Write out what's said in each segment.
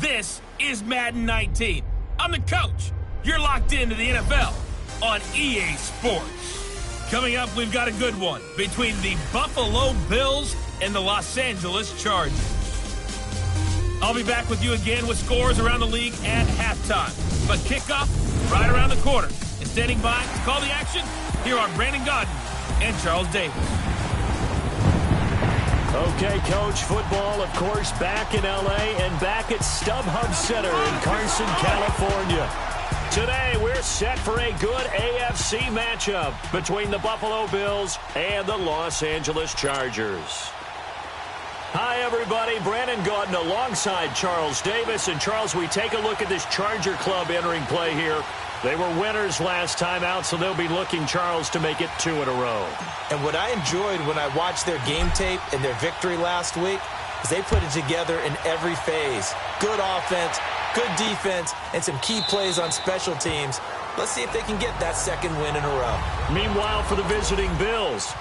This is Madden 19. I'm the coach. You're locked into the NFL on EA Sports. Coming up, we've got a good one between the Buffalo Bills and the Los Angeles Chargers. I'll be back with you again with scores around the league at halftime. But kickoff right around the corner. And standing by to call the action, here are Brandon Godden and Charles Davis. Okay, Coach, football, of course, back in L.A. and back at StubHub Center in Carson, California. Today, we're set for a good AFC matchup between the Buffalo Bills and the Los Angeles Chargers. Hi, everybody. Brandon Gaudin alongside Charles Davis. And, Charles, we take a look at this Charger club entering play here. They were winners last time out, so they'll be looking, Charles, to make it 2 in a row. And what I enjoyed when I watched their game tape and their victory last week is they put it together in every phase. Good offense, good defense, and some key plays on special teams. Let's see if they can get that second win in a row. Meanwhile, for the visiting Bills,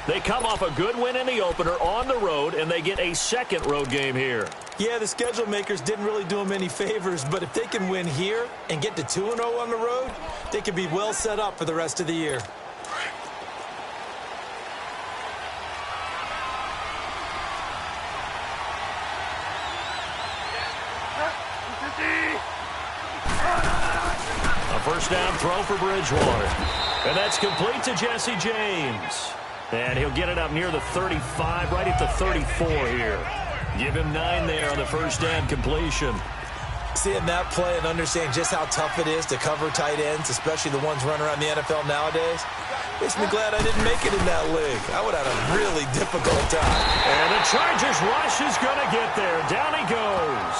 they come off a good win in the opener on the road, and they get a second road game here. Yeah, the schedule makers didn't really do them any favors, but if they can win here and get to 2-0 on the road, they could be well set up for the rest of the year. A first down throw for Bridgewater. And that's complete to Jesse James. And he'll get it up near the 35, right at the 34 here. Give him 9 there on the first down completion. Seeing that play and understanding just how tough it is to cover tight ends, especially the ones running around the NFL nowadays, makes me glad I didn't make it in that league. I would have had a really difficult time. And the Chargers rush is going to get there. Down he goes.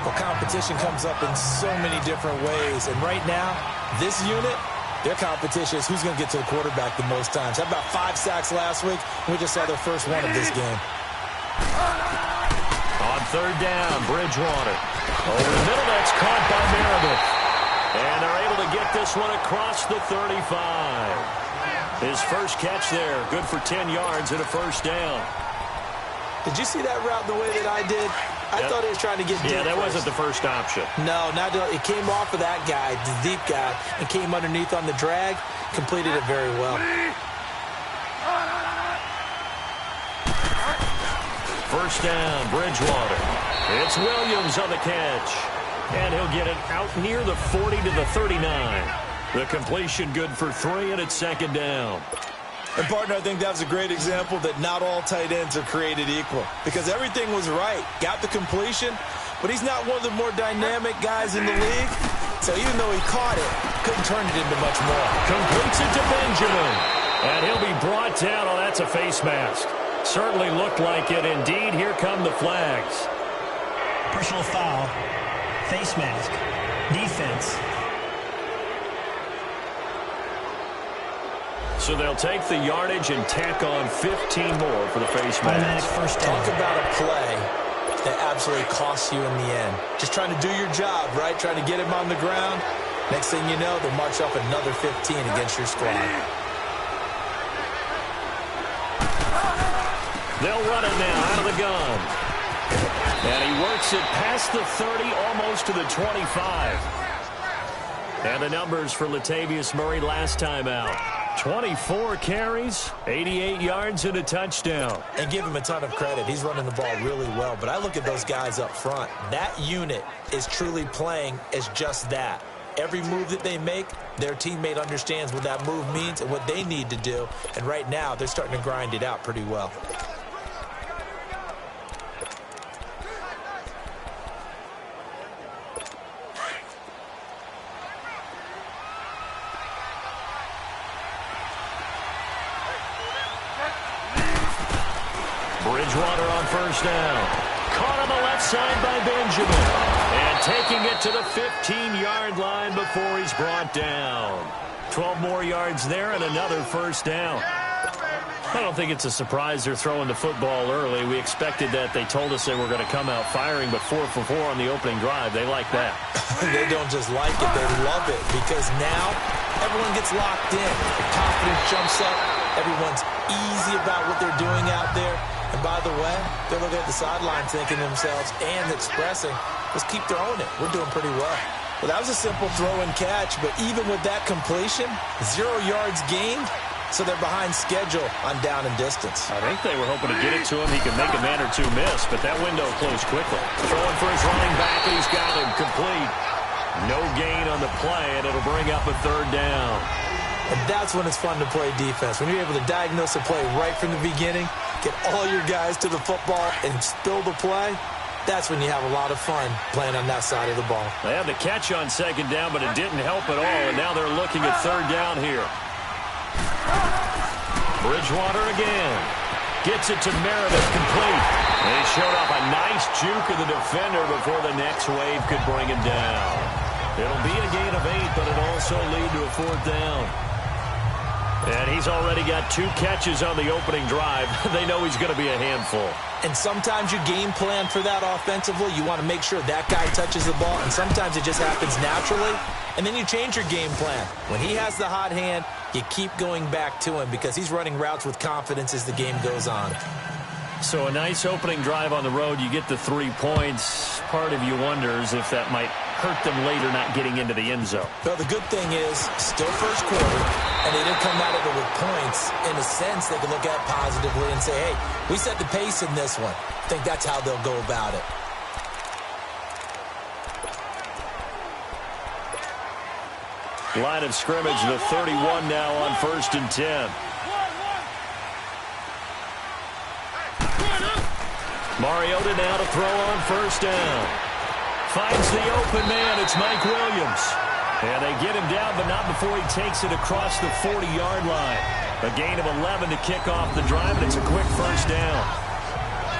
Well, competition comes up in so many different ways. And right now, this unit, their competition is who's going to get to the quarterback the most times. Had about 5 sacks last week, and we just saw their first one of this game. On third down, Bridgewater. Over the middle, that's caught by Meredith. And they're able to get this one across the 35. His first catch there, good for 10 yards and a first down. Did you see that route the way that I did? I thought he was trying to get deep. Yeah, that wasn't the first option. No, not it came off of that guy, the deep guy, and came underneath on the drag. Completed it very well. First down, Bridgewater. It's Williams on the catch. And he'll get it out near the 40 to the 39. The completion good for 3, and it's second down. And, partner, I think that was a great example that not all tight ends are created equal. Because everything was right. Got the completion, but he's not one of the more dynamic guys in the league. So even though he caught it, couldn't turn it into much more. Completes it to Benjamin. And he'll be brought down. Oh, that's a face mask. Certainly looked like it. Indeed, here come the flags. Personal foul. Face mask. Defense. So they'll take the yardage and tack on 15 more for the face mask. Talk about a play that absolutely costs you in the end. Just trying to do your job, right? Trying to get him on the ground. Next thing you know, they'll march up another 15 against your squad. They'll run it now out of the gun. And he works it past the 30, almost to the 25. And the numbers for Latavius Murray last time out. 24 carries, 88 yards, and a touchdown. And give him a ton of credit. He's running the ball really well. But I look at those guys up front. That unit is truly playing as just that. Every move that they make, their teammate understands what that move means and what they need to do. And right now, they're starting to grind it out pretty well. Bridgewater on first down. Caught on the left side by Benjamin. And taking it to the 15-yard line before he's brought down. 12 more yards there and another first down. I don't think it's a surprise they're throwing the football early. We expected that. They told us they were going to come out firing, but 4 for 4 on the opening drive. They like that. They don't just like it, they love it, because now everyone gets locked in. Confidence jumps up. Everyone's easy about what they're doing out there. And by the way, they're looking at the sideline thinking to themselves and expressing, let's keep throwing it. We're doing pretty well. Well, that was a simple throw and catch, but even with that completion, 0 yards gained, so they're behind schedule on down and distance. I think they were hoping to get it to him. He could make a man or two miss, but that window closed quickly. Throwing for his running back, and he's got him complete. No gain on the play, and it'll bring up a 3rd down. And that's when it's fun to play defense. When you're able to diagnose a play right from the beginning, get all your guys to the football, and spill the play, that's when you have a lot of fun playing on that side of the ball. They had the catch on 2nd down, but it didn't help at all, and now they're looking at 3rd down here. Bridgewater again. Gets it to Meredith, complete. And he showed off a nice juke of the defender before the next wave could bring him down. It'll be a gain of 8, but it'll also lead to a 4th down. And he's already got 2 catches on the opening drive. They know he's going to be a handful. And sometimes you game plan for that offensively. You want to make sure that guy touches the ball, and sometimes it just happens naturally. And then you change your game plan. When he has the hot hand, you keep going back to him because he's running routes with confidence as the game goes on. So a nice opening drive on the road. You get the 3 points. Part of you wonders if that might hurt them later not getting into the end zone. Well, the good thing is, still first quarter, and they didn't come out of it with points. In a sense, they can look at it positively and say, hey, we set the pace in this one. I think that's how they'll go about it. Line of scrimmage, the 31 now on 1st and 10. Mariota now to throw on 1st down. Finds the open man. It's Mike Williams. And they get him down, but not before he takes it across the 40-yard line. A gain of 11 to kick off the drive, and it's a quick 1st down.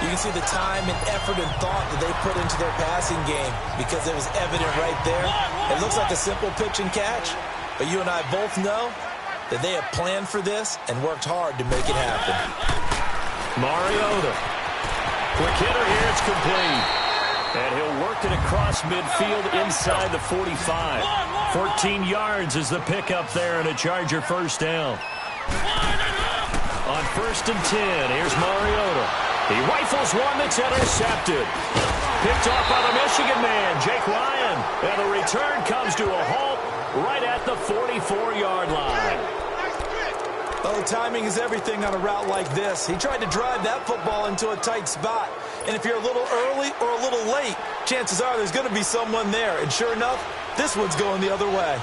You can see the time and effort and thought that they put into their passing game because it was evident right there. It looks like a simple pitch and catch, but you and I both know that they have planned for this and worked hard to make it happen. Mariota. Quick hitter here, it's complete. And he'll work it across midfield inside the 45. 14 yards is the pickup there, and a Charger 1st down. On 1st and 10, here's Mariota. He rifles one that's intercepted. Picked off by the Michigan man, Jake Ryan. And the return comes to a halt right at the 44-yard line. Well, timing is everything on a route like this. He tried to drive that football into a tight spot. And if you're a little early or a little late, chances are there's going to be someone there. And sure enough, this one's going the other way.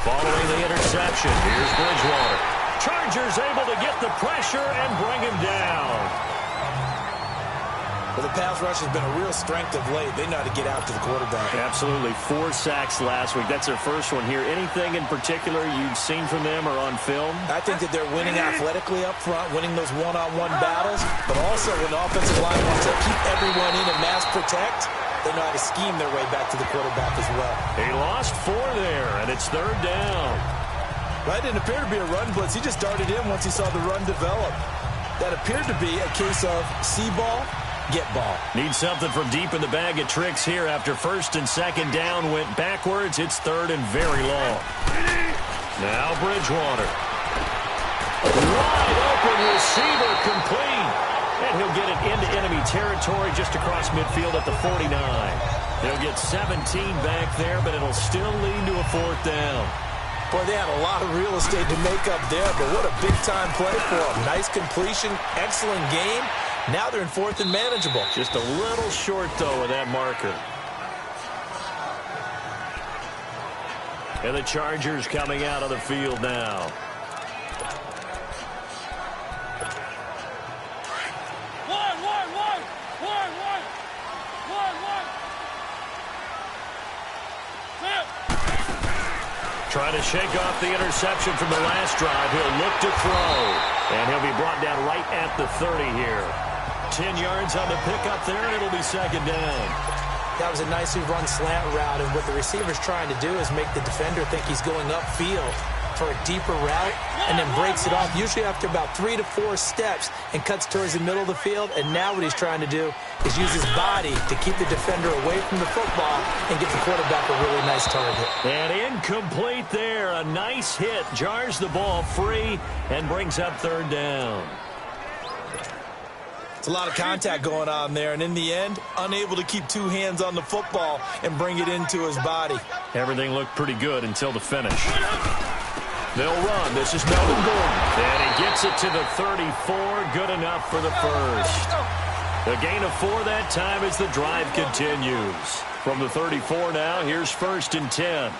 Following the interception, here's Bridgewater. Chargers able to get the pressure and bring him down. Well, the pass rush has been a real strength of late. They know how to get out to the quarterback. Absolutely. 4 sacks last week. That's their first one here. Anything in particular you've seen from them or on film? I think that they're winning athletically up front, winning those one-on-one battles, but also when the offensive line wants to keep everyone in and mass protect, they know how to scheme their way back to the quarterback as well. He lost 4 there, and it's 3rd down. That didn't appear to be a run blitz. He just darted in once he saw the run develop. That appeared to be a case of see ball, get ball. Need something from deep in the bag of tricks here after 1st and 2nd down went backwards. It's 3rd and very long. Now Bridgewater. Wide open receiver complete. And he'll get it into enemy territory just across midfield at the 49. They'll get 17 back there, but it'll still lead to a 4th down. Boy, they had a lot of real estate to make up there, but what a big-time play for them. Nice completion, excellent game. Now they're in 4th and manageable. Just a little short, though, of that marker. And the Chargers coming out of the field now. Trying to shake off the interception from the last drive. He'll look to throw. And he'll be brought down right at the 30 here. 10 yards on the pickup there, and it'll be 2nd down. That was a nicely run slant route, and what the receiver's trying to do is make the defender think he's going upfield. for a deeper route and then breaks it off, usually after about 3 to 4 steps, and cuts towards the middle of the field. And now what he's trying to do is use his body to keep the defender away from the football and get the quarterback a really nice target. And incomplete there. A nice hit. Jars the ball free and brings up third down. It's a lot of contact going on there, and in the end, unable to keep 2 hands on the football and bring it into his body. Everything looked pretty good until the finish. They'll run. This is Melvin Gordon. And he gets it to the 34. Good enough for the first. The gain of 4 that time as the drive continues. From the 34 now, here's 1st and 10.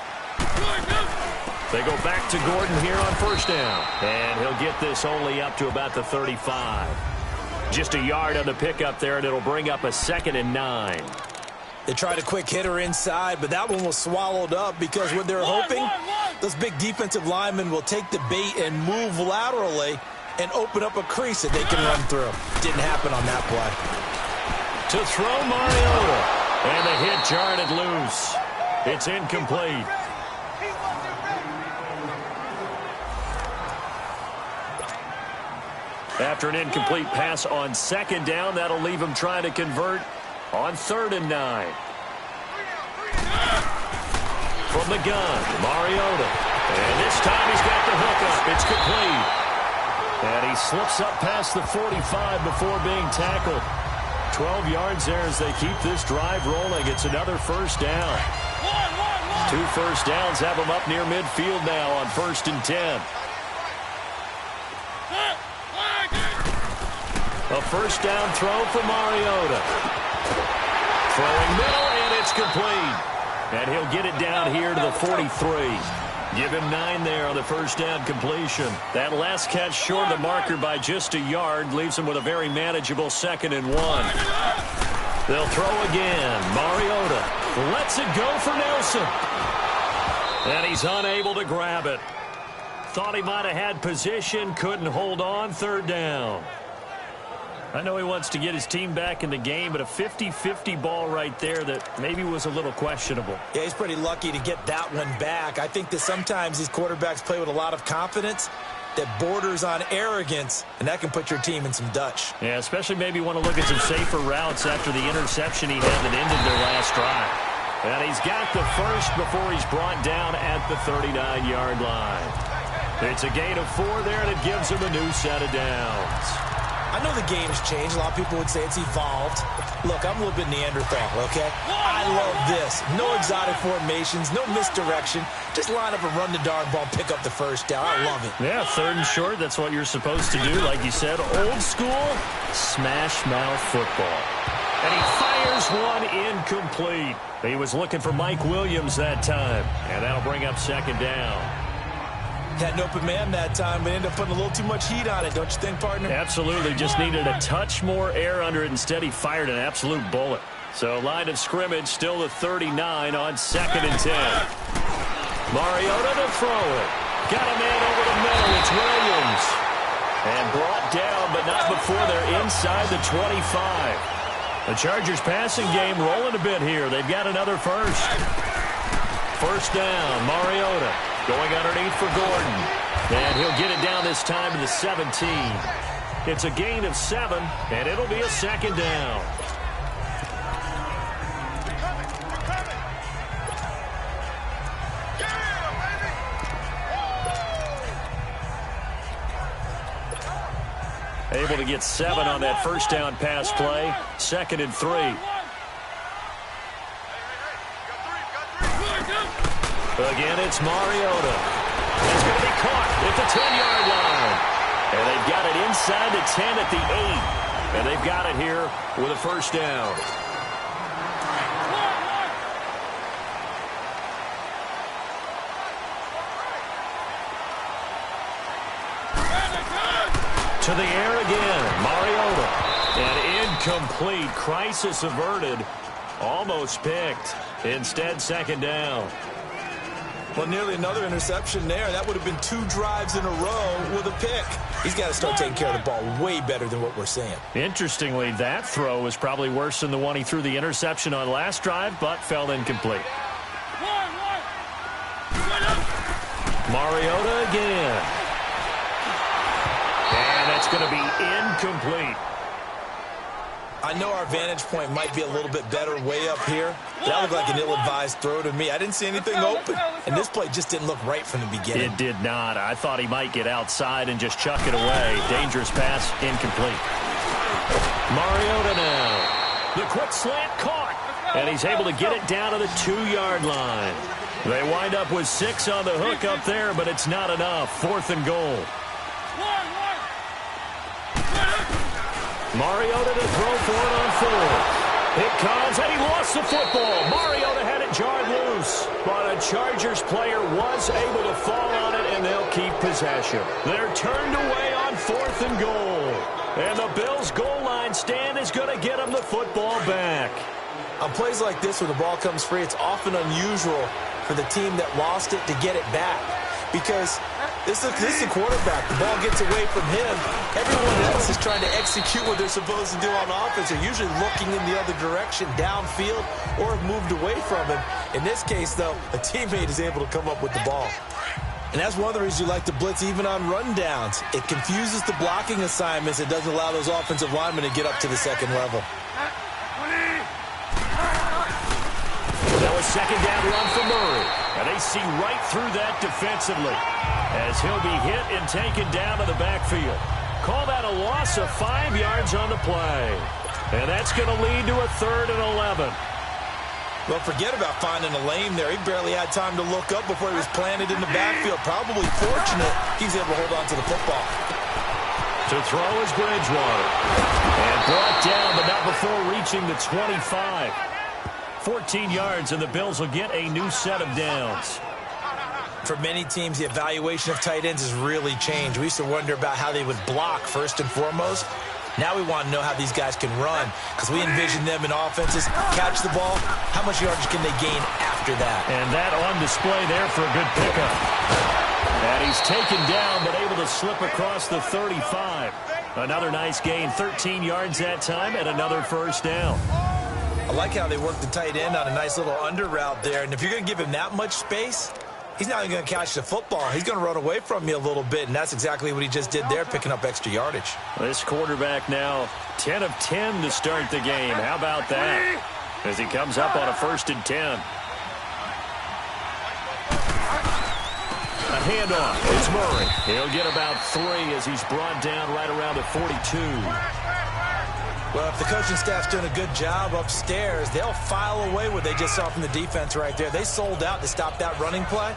They go back to Gordon here on first down. And he'll get this only up to about the 35. Just a yard on the pickup there, and it'll bring up a 2nd and 9. They tried a quick hitter inside, but that one was swallowed up because what they're hoping, those big defensive linemen will take the bait and move laterally and open up a crease that they can run through. Didn't happen on that play. To throw Mariota, and the hit jarred it loose. It's incomplete. After an incomplete pass on 2nd down, that'll leave him trying to convert on 3rd and 9. From the gun, Mariota. And this time he's got the hook up. It's complete. And he slips up past the 45 before being tackled. 12 yards there as they keep this drive rolling. It's another first down. 2 first downs have him up near midfield now on 1st and 10. A first down throw for Mariota. Throwing middle, and it's complete. And he'll get it down here to the 43. Give him 9 there on the first down completion. That last catch short of the marker by just a yard leaves him with a very manageable 2nd and 1. They'll throw again. Mariota lets it go for Nelson. And he's unable to grab it. Thought he might have had position, couldn't hold on. 3rd down. I know he wants to get his team back in the game, but a 50-50 ball right there that maybe was a little questionable. Yeah, he's pretty lucky to get that one back. I think that sometimes these quarterbacks play with a lot of confidence that borders on arrogance, and that can put your team in some Dutch. Yeah, especially maybe want to look at some safer routes after the interception he had that ended their last drive. And he's got the first before he's brought down at the 39-yard line. It's a gain of 4 there, and it gives him a new set of downs. I know the game's changed. A lot of people would say it's evolved. Look, I'm a little bit Neanderthal, okay? I love this. No exotic formations, no misdirection. Just line up and run the darn ball, pick up the first down. I love it. Yeah, 3rd and short, that's what you're supposed to do. Like you said, old school, smash mouth football. And he fires one incomplete. He was looking for Mike Williams that time. And that'll bring up 2nd down. Had an open man that time, but ended up putting a little too much heat on it, don't you think, partner? Absolutely. Just needed a touch more air under it. Instead, he fired an absolute bullet. So, line of scrimmage, still the 39 on 2nd and 10. Mariota to throw it. Got a man over the middle. It's Williams. And brought down, but not before they're inside the 25. The Chargers passing game rolling a bit here. They've got another first. First down, Mariota. Going underneath for Gordon. And he'll get it down this time to the 17. It's a gain of 7, and it'll be a 2nd down. Able to get 7 on that first down pass play. 2nd and 3. Again, it's Mariota. It's going to be caught at the 10-yard line. And they've got it inside the 10 at the 8. And they've got it here with a first down. To the air again, Mariota. And incomplete. Crisis averted. Almost picked. Instead, 2nd down. Well, nearly another interception there. That would have been 2 drives in a row with a pick. He's got to start taking care of the ball way better than what we're seeing. Interestingly, that throw was probably worse than the one he threw the interception on last drive, but fell incomplete. Mariota again. And that's going to be incomplete. I know our vantage point might be a little bit better way up here. That looked like an ill-advised throw to me. I didn't see anything open. And this play just didn't look right from the beginning. It did not. I thought he might get outside and just chuck it away. Dangerous pass, incomplete. Mariota now. The quick slant caught. And he's able to get it down to the 2-yard line. They wind up with 6 on the hook up there, but it's not enough. 4th and goal. Mariota to throw for it on 4th. It comes, and he lost the football. Mariota had it jarred loose, but a Chargers player was able to fall on it, and they'll keep possession. They're turned away on 4th and goal. And the Bills' goal line stand is going to get them the football back. On plays like this where the ball comes free, it's often unusual for the team that lost it to get it back. Because this is the quarterback. The ball gets away from him. Everyone else is trying to execute what they're supposed to do on offense. They're usually looking in the other direction, downfield, or have moved away from him. In this case, though, a teammate is able to come up with the ball. And that's one of the reasons you like to blitz even on rundowns. It confuses the blocking assignments. It doesn't allow those offensive linemen to get up to the second level. Now a second down run for Murray. And they see right through that defensively as he'll be hit and taken down to the backfield. Call that a loss of 5 yards on the play. And that's going to lead to a 3rd and 11. Well, forget about finding a lane there. He barely had time to look up before he was planted in the backfield. Probably fortunate he's able to hold on to the football. To throw is Bridgewater. And brought down, but not before reaching the 25. 14 yards, and the Bills will get a new set of downs. For many teams, the evaluation of tight ends has really changed. We used to wonder about how they would block first and foremost. Now we want to know how these guys can run, because we envision them in offenses. Catch the ball, how much yardage can they gain after that? And that on display there for a good pickup. And he's taken down, but able to slip across the 35. Another nice gain, 13 yards that time, and another first down. I like how they work the tight end on a nice little under route there. And if you're going to give him that much space, he's not even going to catch the football. He's going to run away from you a little bit, and that's exactly what he just did there, picking up extra yardage. This quarterback now 10 of 10 to start the game. How about that? As he comes up on a 1st and 10. A handoff. It's Murray. He'll get about 3 as he's brought down right around the 42. Well, if the coaching staff's doing a good job upstairs, they'll file away what they just saw from the defense right there. They sold out to stop that running play.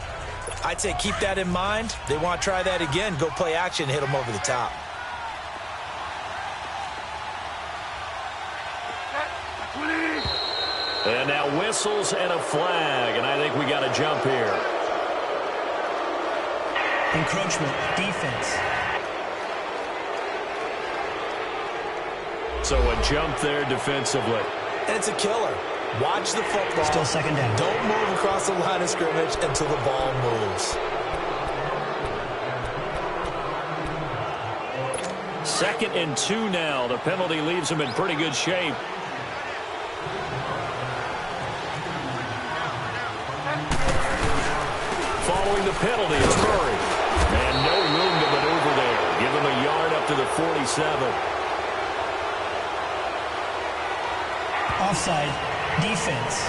I'd say keep that in mind. They want to try that again. Go play action, hit them over the top. And now whistles and a flag, and I think we got a jump here. Encroachment, defense. So a jump there defensively. And it's a killer. Watch the football. Still second down. Don't move across the line of scrimmage until the ball moves. 2nd and 2 now. The penalty leaves them in pretty good shape. Following the penalty, it's Murray. And no room to maneuver there. Give him a yard up to the 47. Offside, defense.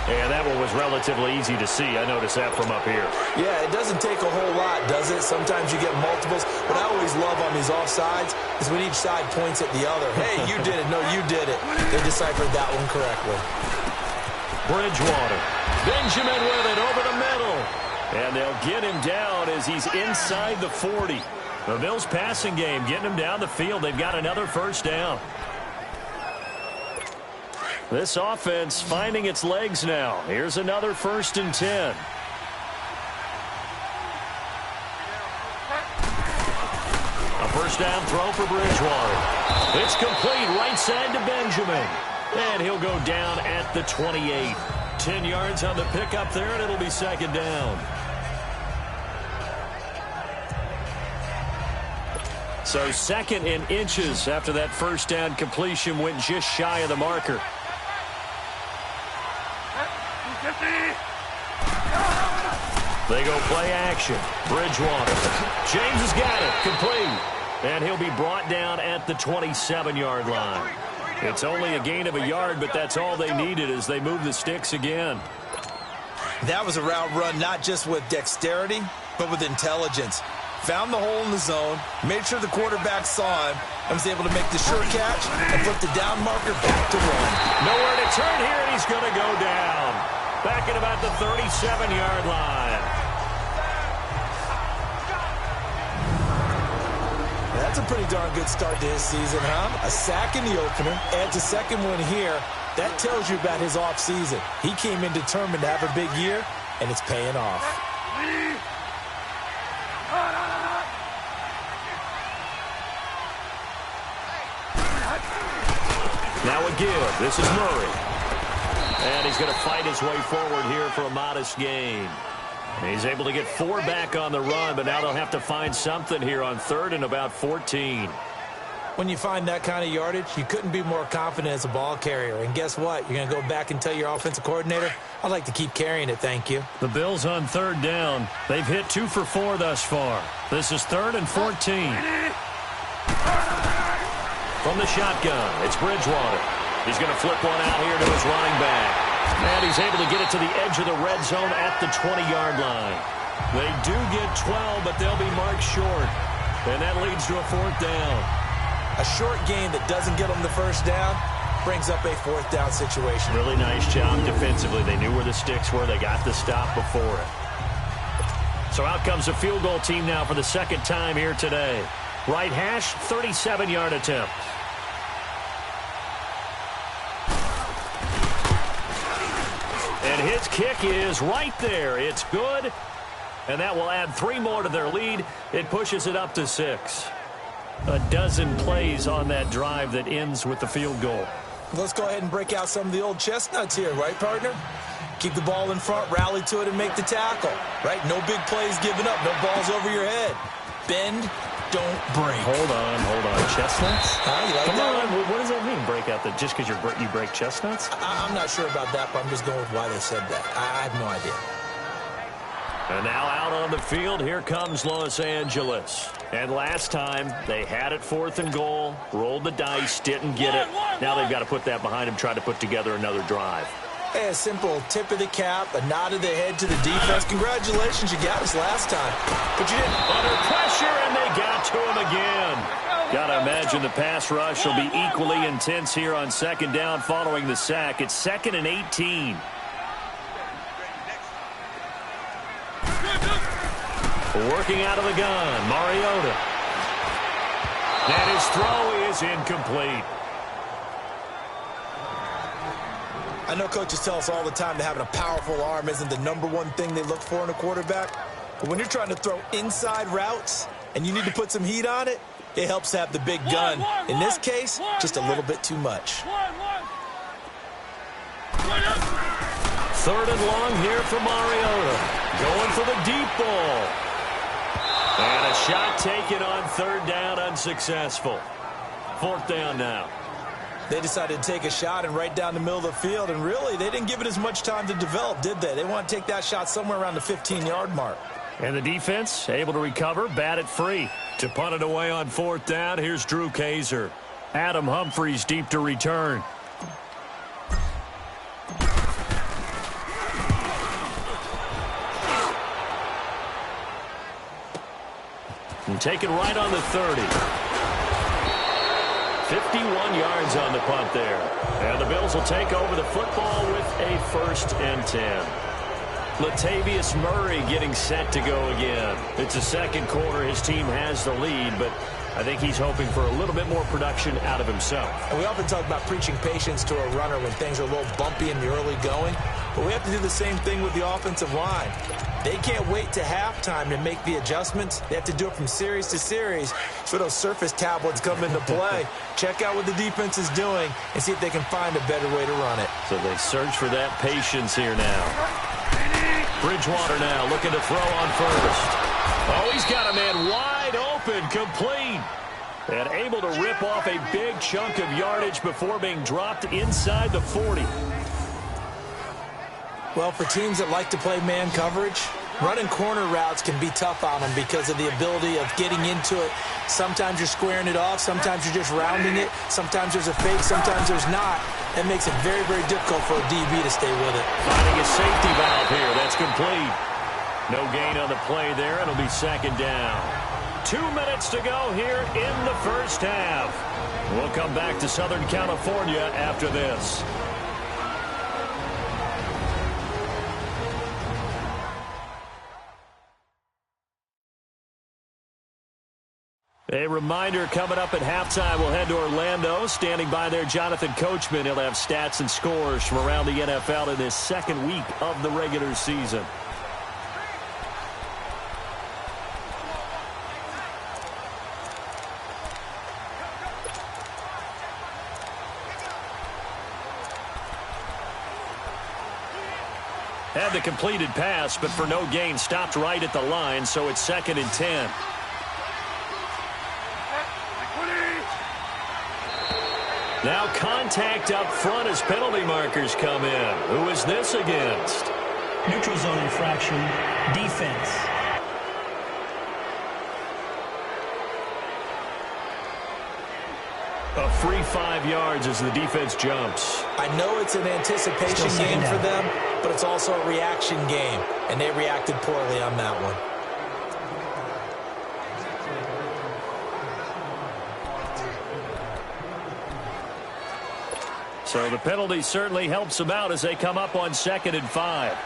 And that one was relatively easy to see. I noticed that from up here. Yeah, it doesn't take a whole lot, does it? Sometimes you get multiples. What I always love on these offsides is when each side points at the other. Hey, you did it. No, you did it. They deciphered that one correctly. Bridgewater. Benjamin with it over the middle. And they'll get him down as he's inside the 40. The Bills passing game getting him down the field. They've got another first down. This offense finding its legs now. Here's another 1st and 10. A first down throw for Bridgewater. It's complete right side to Benjamin. And he'll go down at the 28. 10 yards on the pickup there, and it'll be 2nd down. So 2nd and inches after that first down completion went just shy of the marker. They go play action. Bridgewater. James has got it. Complete. And he'll be brought down at the 27-yard line. It's only a gain of a yard, but that's all they needed as they move the sticks again. That was a route run not just with dexterity, but with intelligence. Found the hole in the zone, made sure the quarterback saw him, and was able to make the sure catch and flip the down marker back to one. Nowhere to turn here, and he's going to go down. Back at about the 37-yard line. That's a pretty darn good start to his season, huh? A sack in the opener, adds a second one here. That tells you about his offseason. He came in determined to have a big year, and it's paying off. Now a give. This is Murray. And he's going to fight his way forward here for a modest gain. He's able to get 4 back on the run, but now they'll have to find something here on 3rd and about 14. When you find that kind of yardage, you couldn't be more confident as a ball carrier. And guess what? You're going to go back and tell your offensive coordinator, I'd like to keep carrying it, thank you. The Bills on 3rd down. They've hit 2 for 4 thus far. This is 3rd and 14. From the shotgun, it's Bridgewater. He's going to flip one out here to his running back. And he's able to get it to the edge of the red zone at the 20-yard line. They do get 12, but they'll be marked short. And that leads to a 4th down. A short gain that doesn't get them the first down brings up a 4th down situation. Really nice job defensively. They knew where the sticks were. They got the stop before it. So out comes a field goal team now for the second time here today. Right hash, 37-yard attempt. And his kick is right there. It's good. And that will add 3 more to their lead. It pushes it up to 6. A dozen plays on that drive that ends with the field goal. Let's go ahead and break out some of the old chestnuts here, right, partner? Keep the ball in front, rally to it, and make the tackle, right? No big plays given up, no balls over your head. Bend, don't break. Hold on. Chestnuts? You like Come that on, one? what does that mean, break out? Just because you break chestnuts? I'm not sure about that, but I'm just going with why they said that. I have no idea. And now out on the field, here comes Los Angeles. And last time, they had it 4th and goal, rolled the dice, didn't get it. Now they've got to put that behind them, try to put together another drive. Hey, a simple tip of the cap, a nod of the head to the defense. Congratulations, you got us last time. But you didn't. Under pressure, and they got to him again. Got to imagine the pass rush will be equally intense here on 2nd down following the sack. It's 2nd and 18. Working out of the gun, Mariota. And his throw is incomplete. I know coaches tell us all the time that having a powerful arm isn't the #1 thing they look for in a quarterback. But when you're trying to throw inside routes and you need to put some heat on it, it helps to have the big gun. In this case, just a little bit too much. 3rd and long here for Mariota. Going for the deep ball. And a shot taken on 3rd down, unsuccessful. 4th down now. They decided to take a shot and right down the middle of the field, and really, they didn't give it as much time to develop, did they? They want to take that shot somewhere around the 15-yard mark. And the defense able to recover, bat it free. To punt it away on 4th down, here's Drew Kaiser. Adam Humphries deep to return. And taken right on the 30. 51 yards on the punt there. And the Bills will take over the football with a 1st and 10. Latavius Murray getting set to go again. It's the 2nd quarter. His team has the lead, but I think he's hoping for a little bit more production out of himself. And we often talk about preaching patience to a runner when things are a little bumpy in the early going, but we have to do the same thing with the offensive line. They can't wait to halftime to make the adjustments. They have to do it from series to series so those surface tablets come into play. Check out what the defense is doing and see if they can find a better way to run it. So they search for that patience here now. Bridgewater now looking to throw on 1st. Oh, he's got a man wide open, complete. And able to rip off a big chunk of yardage before being dropped inside the 40. Well, for teams that like to play man coverage, Running corner routes can be tough on them because of the ability of getting into it. Sometimes you're squaring it off. Sometimes you're just rounding it. Sometimes there's a fake. Sometimes there's not. That makes it very, very difficult for a DB to stay with it. Finding a safety valve here. That's complete. No gain on the play there. It'll be second down. 2 minutes to go here in the first half. We'll come back to Southern California after this. A reminder coming up at halftime, we'll head to Orlando. Standing by there, Jonathan Coachman. He'll have stats and scores from around the NFL in this second week of the regular season. Had the completed pass, but for no gain, stopped right at the line, so it's 2nd and 10. Now contact up front as penalty markers come in. Who is this against? Neutral zone infraction, defense. A free 5 yards as the defense jumps. I know it's an anticipation game for them, but it's also a reaction game, and they reacted poorly on that one. So the penalty certainly helps them out as they come up on 2nd and 5.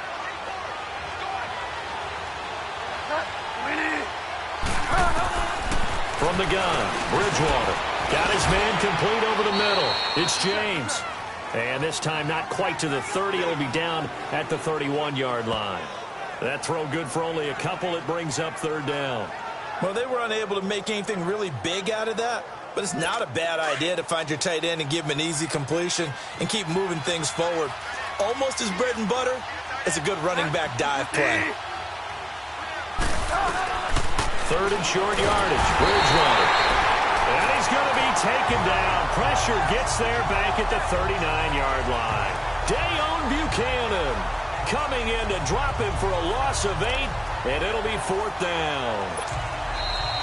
From the gun, Bridgewater. Got his man complete over the middle. It's James. And this time not quite to the 30. It'll be down at the 31-yard line. That throw good for only a couple. It brings up 3rd down. Well, they were unable to make anything really big out of that. But it's not a bad idea to find your tight end and give him an easy completion and keep moving things forward. Almost as bread and butter as a good running back dive play. 3rd and short yardage. Bridgewater. And he's going to be taken down. Pressure gets there back at the 39-yard line. Dayon Buchanan coming in to drop him for a loss of 8, and it'll be 4th down.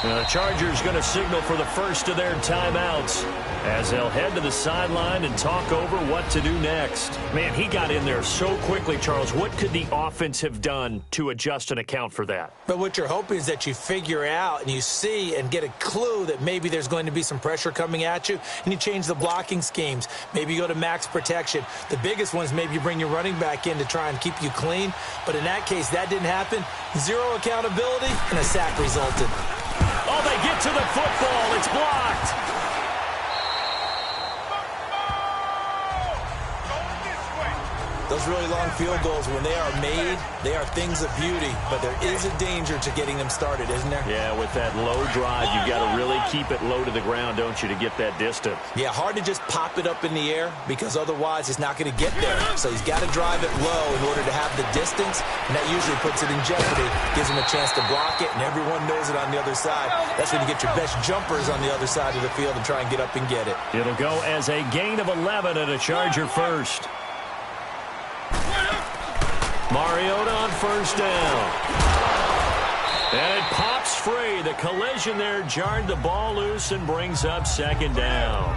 The Chargers going to signal for the first of their timeouts as they'll head to the sideline and talk over what to do next. Man, he got in there so quickly, Charles. What could the offense have done to adjust and account for that? But what you're hoping is that you figure out and you see and get a clue that maybe there's going to be some pressure coming at you, and you change the blocking schemes. Maybe you go to max protection. The biggest one is maybe you bring your running back in to try and keep you clean. But in that case, that didn't happen. 0 accountability, and a sack resulted. Oh, they get to the football. It's blocked. Those really long field goals, when they are made, they are things of beauty. But there is a danger to getting them started, isn't there? Yeah, with that low drive, you've got to really keep it low to the ground, don't you, to get that distance. Yeah, hard to just pop it up in the air because otherwise it's not going to get there. So he's got to drive it low in order to have the distance, and that usually puts it in jeopardy, gives him a chance to block it, and everyone knows it on the other side. That's when you get your best jumpers on the other side of the field and try and get up and get it. It'll go as a gain of 11 and a Charger first. Mariota on 1st down. And it pops free. The collision there jarred the ball loose and brings up 2nd down.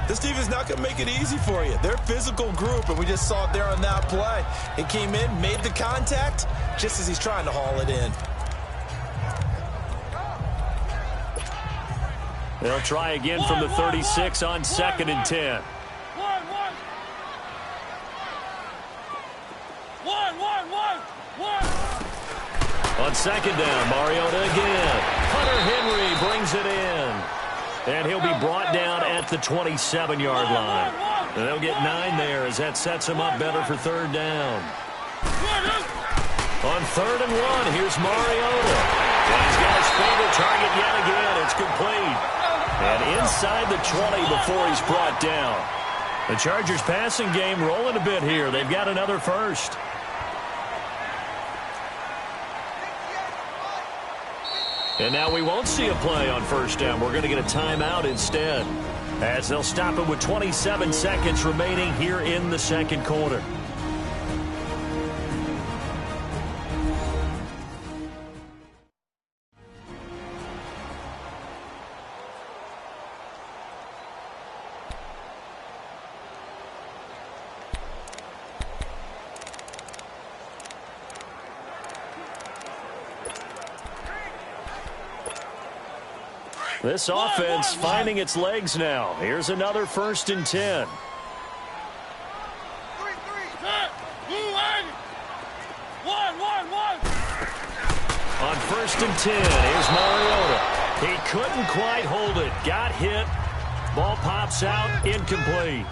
This team is not going to make it easy for you. They're a physical group, and we just saw it there on that play. He came in, made the contact, just as he's trying to haul it in. They'll try again from the 36 on 2nd and 10. On 2nd down, Mariota again. Hunter Henry brings it in. And he'll be brought down at the 27-yard line. And they'll get 9 there as that sets him up better for 3rd down. On 3rd and 1, here's Mariota. And he's got his favorite target yet again. It's complete. And inside the 20 before he's brought down. The Chargers passing game rolling a bit here. They've got another first. And now we won't see a play on 1st down. We're going to get a timeout instead, as they'll stop it with 27 seconds remaining here in the 2nd quarter. This offense finding its legs now. Here's another 1st and 10. On 1st and 10, here's Mariota. He couldn't quite hold it. Got hit. Ball pops out, incomplete.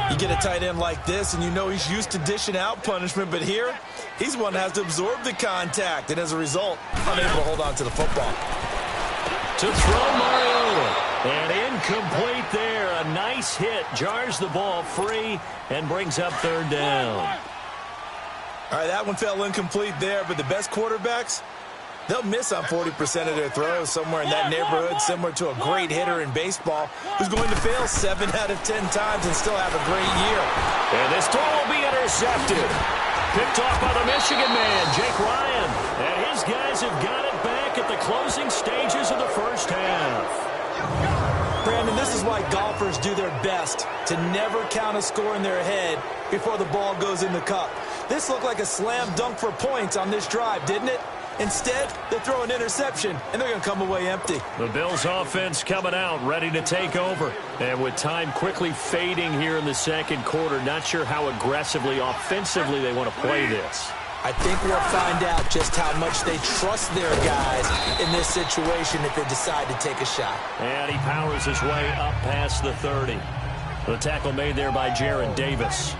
You get a tight end like this, and you know he's used to dishing out punishment, but here, he's the one that has to absorb the contact, and as a result, unable to hold on to the football. To throw Mariota, and incomplete there. A nice hit, jars the ball free, and brings up 3rd down. All right, that one fell incomplete there, but the best quarterbacks, they'll miss on 40% of their throws somewhere in that neighborhood, similar to a great hitter in baseball who's going to fail 7 out of 10 times and still have a great year. And this throw will be intercepted. Picked off by the Michigan man, Jake Ryan. And his guys have got it back at the closing stages of the 1st half. Brandon, this is why golfers do their best to never count a score in their head before the ball goes in the cup. This looked like a slam dunk for points on this drive, didn't it? Instead, they throw an interception, and they're going to come away empty. The Bills' offense coming out, ready to take over. And with time quickly fading here in the 2nd quarter, not sure how aggressively, offensively they want to play this. I think we'll find out just how much they trust their guys in this situation if they decide to take a shot. And he powers his way up past the 30. The tackle made there by Jared Davis.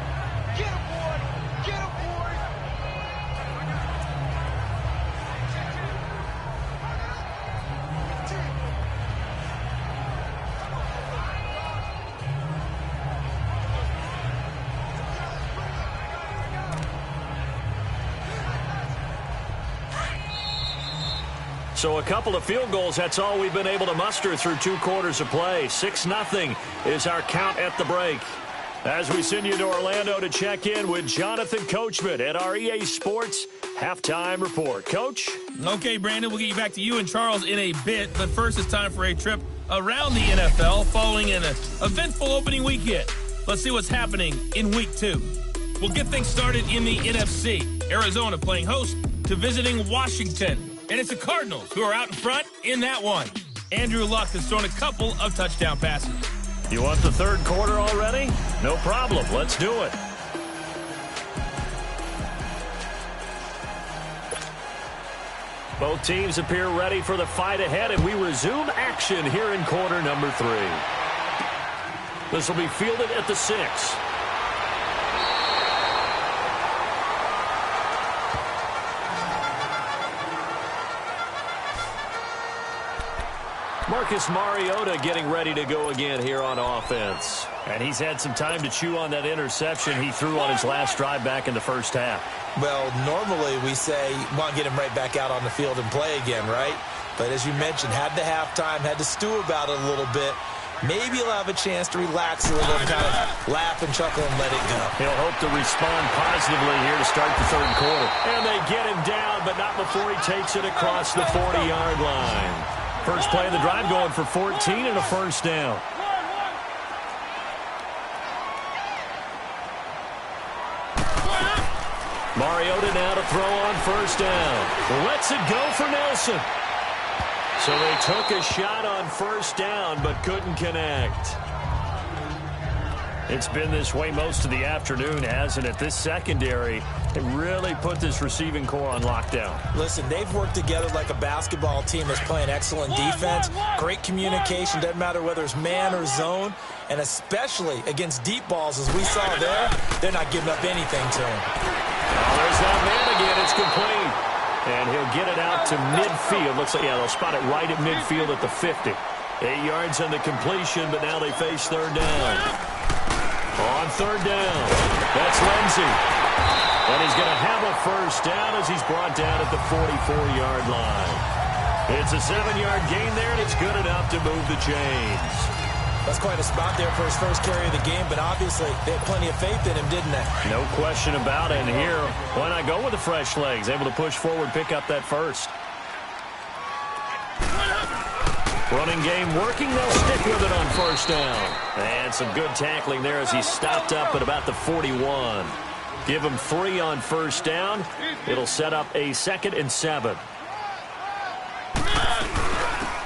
So a couple of field goals, that's all we've been able to muster through 2 quarters of play. 6-0 is our count at the break. As we send you to Orlando to check in with Jonathan Coachman at our EA Sports Halftime Report. Coach? Okay, Brandon, we'll get you back to you and Charles in a bit. But first, it's time for a trip around the NFL following an eventful opening weekend. Let's see what's happening in Week 2. We'll get things started in the NFC. Arizona playing host to visiting Washington. And it's the Cardinals who are out in front in that one. Andrew Luck has thrown a couple of touchdown passes. You want the 3rd quarter already? No problem. Let's do it. Both teams appear ready for the fight ahead, and we resume action here in quarter number 3. This will be fielded at the 6. Marcus Mariota getting ready to go again here on offense. And he's had some time to chew on that interception he threw on his last drive back in the 1st half. Well, normally we say, want to get him right back out on the field and play again, right? But as you mentioned, had the halftime, had to stew about it a little bit. Maybe he'll have a chance to relax a little and kind of laugh and chuckle and let it go. He'll hope to respond positively here to start the 3rd quarter. And they get him down, but not before he takes it across the 40-yard line. First play of the drive going for 14 and a 1st down. Mariota now to throw on 1st down. Lets it go for Nelson. So they took a shot on 1st down but couldn't connect. It's been this way most of the afternoon, hasn't it? This secondary, it really put this receiving core on lockdown. Listen, they've worked together like a basketball team that's playing excellent defense, great communication, doesn't matter whether it's man or zone, and especially against deep balls, as we saw there, they're not giving up anything to him. Oh, there's that man again. It's complete. And he'll get it out to midfield. Looks like, yeah, they'll spot it right at midfield at the 50. 8 yards on the completion, but now they face 3rd down. On 3rd down, that's Lindsey. And he's going to have a 1st down as he's brought down at the 44-yard line. It's a 7-yard gain there, and it's good enough to move the chains. That's quite a spot there for his first carry of the game, but obviously they had plenty of faith in him, didn't they? No question about it. And here, why not go with the fresh legs? Able to push forward, pick up that 1st. Running game working. They'll stick with it on 1st down. And some good tackling there as he stopped up at about the 41. Give him 3 on 1st down. It'll set up a 2nd and 7.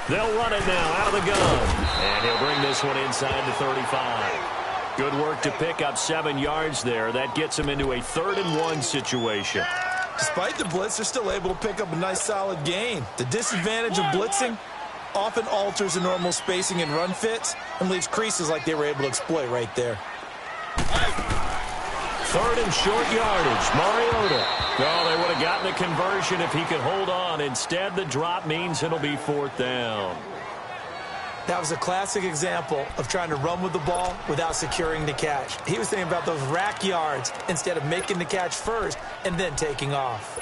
They'll run it now out of the gun. And he'll bring this one inside the 35. Good work to pick up 7 yards there. That gets him into a 3rd-and-1 situation. Despite the blitz, they're still able to pick up a nice solid gain. The disadvantage of blitzing often alters the normal spacing and run fits and leaves creases like they were able to exploit right there. 3rd and short yardage. Mariota. Oh, they would have gotten the conversion if he could hold on. Instead, the drop means it'll be 4th down. That was a classic example of trying to run with the ball without securing the catch. He was thinking about those rack yards instead of making the catch first and then taking off.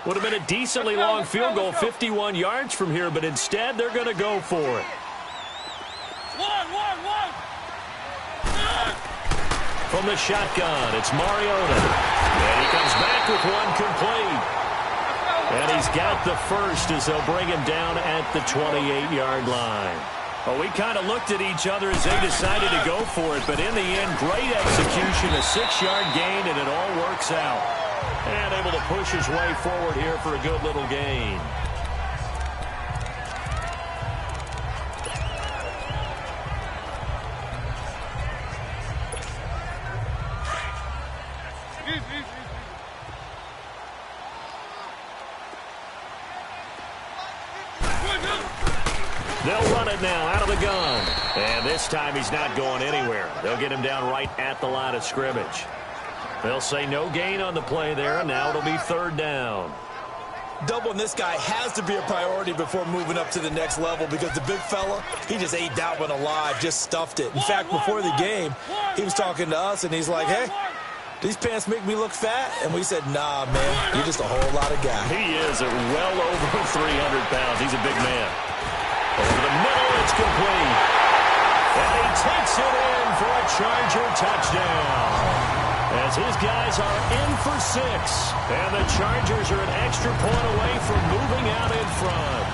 Would have been a decently long field goal, 51 yards from here, but instead they're going to go for it. From the shotgun, it's Mariota. And he comes back with one complete. And he's got the first as they'll bring him down at the 28-yard line. Well, we kind of looked at each other as they decided to go for it, but in the end, great execution, a 6-yard gain, and it all works out. And able to push his way forward here for a good little gain. They'll run it now out of the gun. And this time he's not going anywhere. They'll get him down right at the line of scrimmage. They'll say no gain on the play there, and now it'll be 3rd down. Doubling this guy has to be a priority before moving up to the next level because the big fella, he just ate that one alive, just stuffed it. In fact, before the game, he was talking to us, and he's like, hey, these pants make me look fat? And we said, nah, man, you're just a whole lot of guy. He is at well over 300 pounds. He's a big man. Over the middle, it's complete. And he takes it in for a Charger touchdown. As his guys are in for 6. And the Chargers are an extra point away from moving out in front.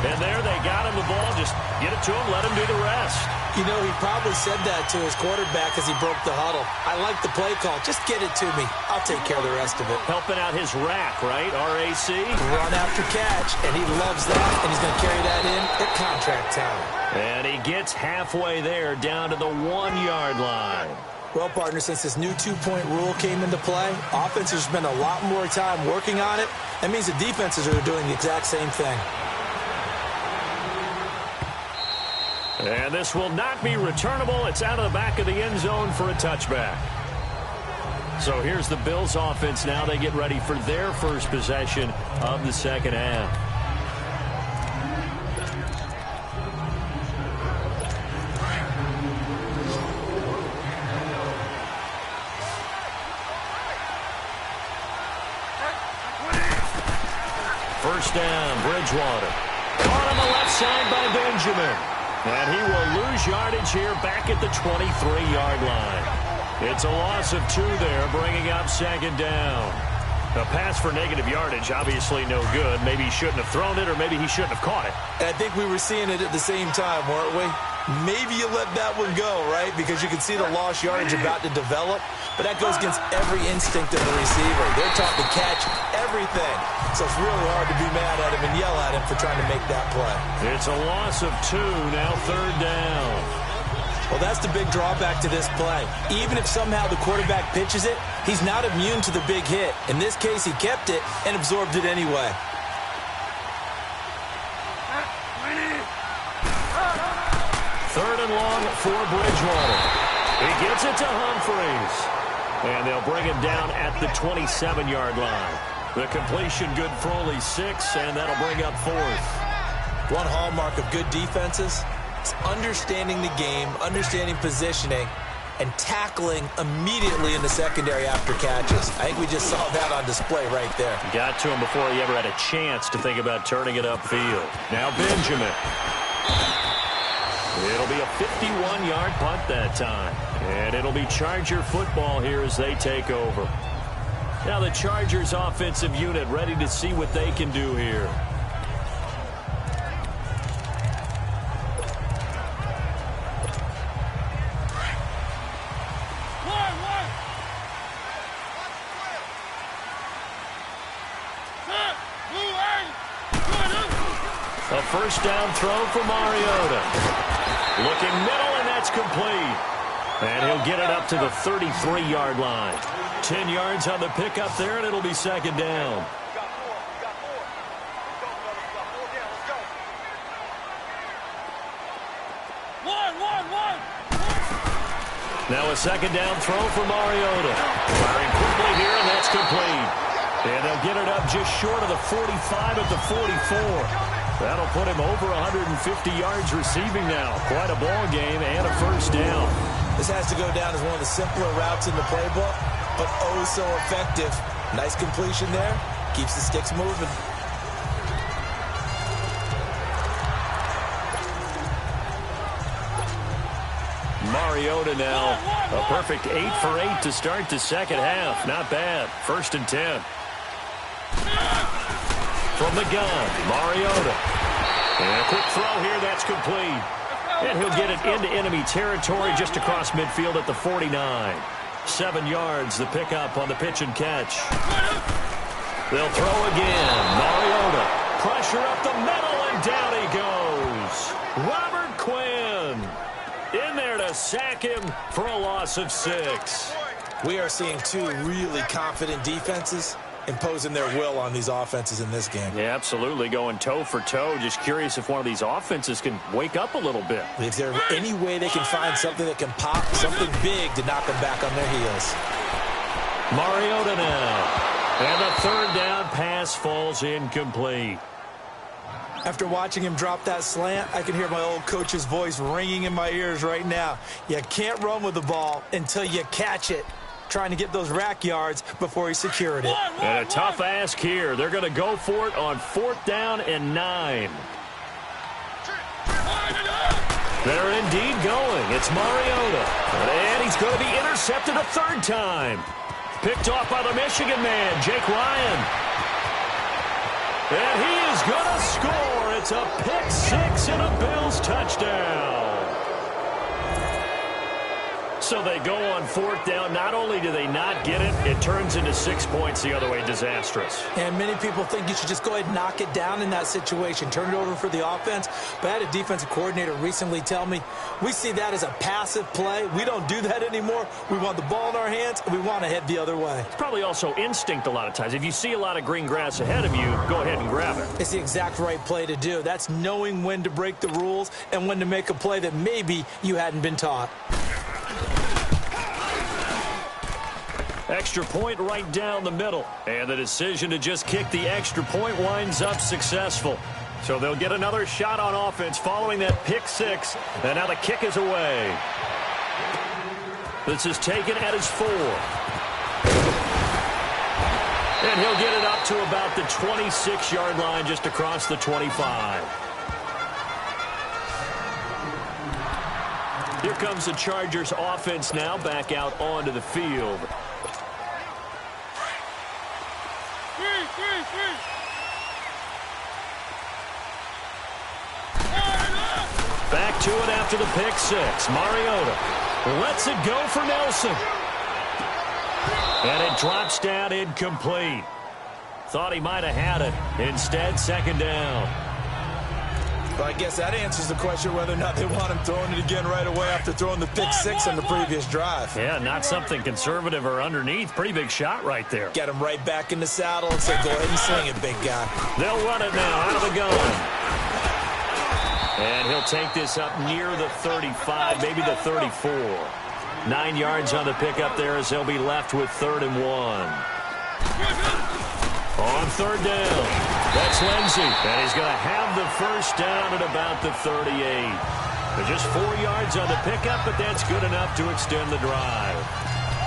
And there they got him the ball. Just get it to him, let him do the rest. You know, he probably said that to his quarterback as he broke the huddle. I like the play call. Just get it to me. I'll take care of the rest of it. Helping out his rack, right? R-A-C? Run after catch, and he loves that, and he's going to carry that in at contract time. And he gets halfway there down to the 1-yard line. Well, partner, since this new 2-point rule came into play, offenses spend a lot more time working on it. That means the defenses are doing the exact same thing. And this will not be returnable. It's out of the back of the end zone for a touchback. So here's the Bills offense now. They get ready for their first possession of the second half. First down, Bridgewater. Caught on the left side by Benjamin. And he will lose yardage here back at the 23-yard line. It's a loss of 2 there, bringing up 2nd down. A pass for negative yardage, obviously no good. Maybe he shouldn't have thrown it, or maybe he shouldn't have caught it. And I think we were seeing it at the same time, weren't we? Maybe you let that one go, right? Because you can see the lost yardage about to develop. But that goes against every instinct of the receiver. They're taught to catch everything. So it's really hard to be mad at him and yell at him for trying to make that play. It's a loss of 2, now 3rd down. Well, that's the big drawback to this play. Even if somehow the quarterback pitches it, he's not immune to the big hit. In this case, he kept it and absorbed it anyway. Third and long for Bridgewater. He gets it to Humphreys. And they'll bring him down at the 27-yard line. The completion good for only 6, and that'll bring up 4th. One hallmark of good defenses is understanding the game, understanding positioning, and tackling immediately in the secondary after catches. I think we just saw that on display right there. Got to him before he ever had a chance to think about turning it upfield. Now Benjamin. It'll be a 51-yard punt that time. And it'll be Charger football here as they take over. Now the Chargers offensive unit ready to see what they can do here. A first down throw for Mariota. Looking middle, and that's complete. And he'll get it up to the 33-yard line. 10 yards on the pickup there, and it'll be second down. Now a second down throw for Mariota. Firing quickly here, and that's complete. And they'll get it up just short of the 45 at the 44. That'll put him over 150 yards receiving now. Quite a ball game and a first down. This has to go down as one of the simpler routes in the playbook, but oh so effective. Nice completion there. Keeps the sticks moving. Mariota now, a perfect 8 for 8 to start the second half. Not bad. First and 10. From the gun, Mariota. And a quick throw here, that's complete. And he'll get it into enemy territory just across midfield at the 49. 7 yards, the pickup on the pitch and catch. They'll throw again. Mariota. Pressure up the middle, and down he goes. Robert Quinn in there to sack him for a loss of 6. We are seeing two really confident defenses imposing their will on these offenses in this game. Yeah, absolutely, going toe for toe. Just curious if one of these offenses can wake up a little bit. Is there any way they can find something that can pop, something big to knock them back on their heels? Mariota now. And the third down pass falls incomplete. After watching him drop that slant, I can hear my old coach's voice ringing in my ears right now. You can't run with the ball until you catch it. Trying to get those rack yards before he secured it. And a tough ask here. They're going to go for it on 4th down and 9. They're indeed going. It's Mariota. And he's going to be intercepted a third time. Picked off by the Michigan man, Jake Ryan. And he is going to score. It's a pick 6 and a Bills touchdown. So they go on 4th down. Not only do they not get it, it turns into 6 points the other way. Disastrous. And many people think you should just go ahead and knock it down in that situation. Turn it over for the offense. But I had a defensive coordinator recently tell me, we see that as a passive play. We don't do that anymore. We want the ball in our hands, and we want to head the other way. It's probably also instinct a lot of times. If you see a lot of green grass ahead of you, go ahead and grab it. It's the exact right play to do. That's knowing when to break the rules and when to make a play that maybe you hadn't been taught. Extra point right down the middle. And the decision to just kick the extra point winds up successful. So they'll get another shot on offense following that pick 6. And now the kick is away. This is taken at his 4. And he'll get it up to about the 26-yard line just across the 25. Here comes the Chargers offense now back out onto the field. Back to it after the pick 6. Mariota lets it go for Nelson. And it drops down incomplete. Thought he might have had it. Instead, second down. Well, I guess that answers the question whether or not they want him throwing it again right away after throwing the pick 6 on the previous drive. Yeah, not something conservative or underneath. Pretty big shot right there. Get him right back in the saddle and say, go ahead and sling it, big guy. They'll run it now out of the gun. And he'll take this up near the 35, maybe the 34. 9 yards on the pickup there as they'll be left with 3rd and 1. On 3rd down, that's Lindsey. And he's going to have the first down at about the 38. They're just 4 yards on the pickup, but that's good enough to extend the drive.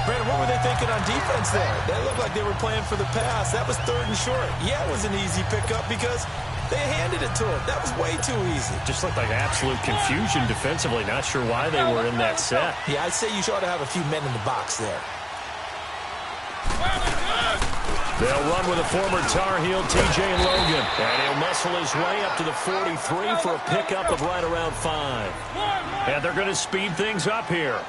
Brandon, what were they thinking on defense there? They looked like they were playing for the pass. That was 3rd and short. Yeah, it was an easy pickup because they handed it to him. That was way too easy. Just looked like absolute confusion defensively. Not sure why they were in that set. Yeah, I'd say you ought to have a few men in the box there. They'll run with a former Tar Heel, T.J. Logan. And he'll muscle his way up to the 43 for a pickup of right around 5. And they're going to speed things up here.